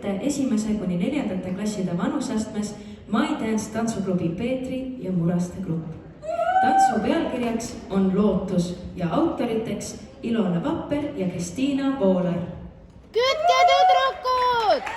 ette 1.–4. klasside vanusastmes My Dance tantsuklubi Peetri ja Muraste grupp. Tantsu pealkirjaks on Lootus ja autoriteks Ilona Vapper ja Kristiina Voolar. Kütke tüdrukud!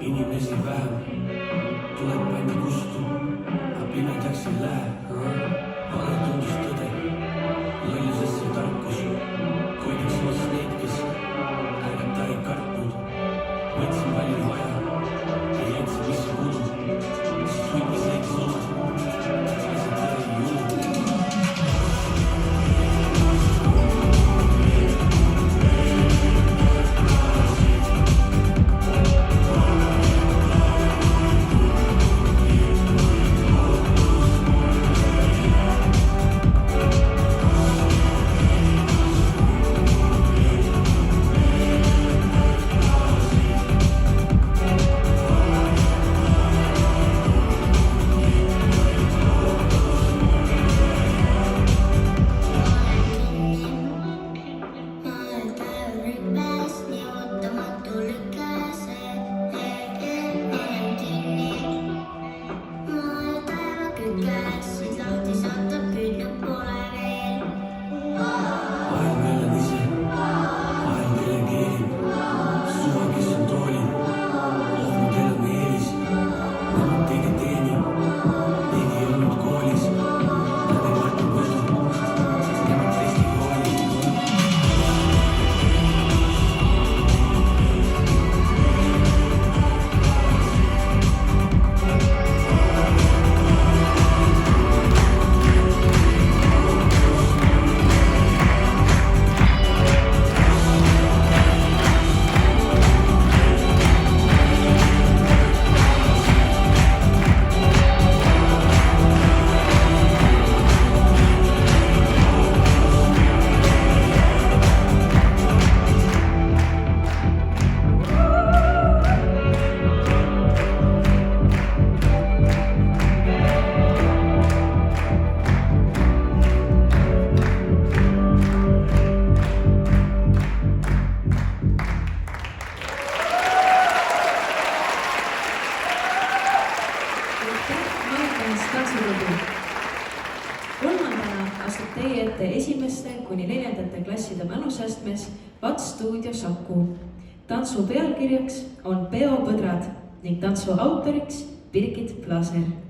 Inimesi vähem, tuleb bändi kustu, aga pimedaks ei lähe. Vale tundus tõde, lollusesse tarkus, koidaks vast neid, kes ärgata ei kartnud. Võtsin palju vaja ja jätsin mis kudu, sest võitis neid sõnad, asjad tõe ei jõu. Kolmandana astub teie ette 1.–4. klasside vanusastmes Vats Stuudio Saku. Tantsu pealkirjaks on Peopõdrad ning tantsu autoriks Birgit Plaser.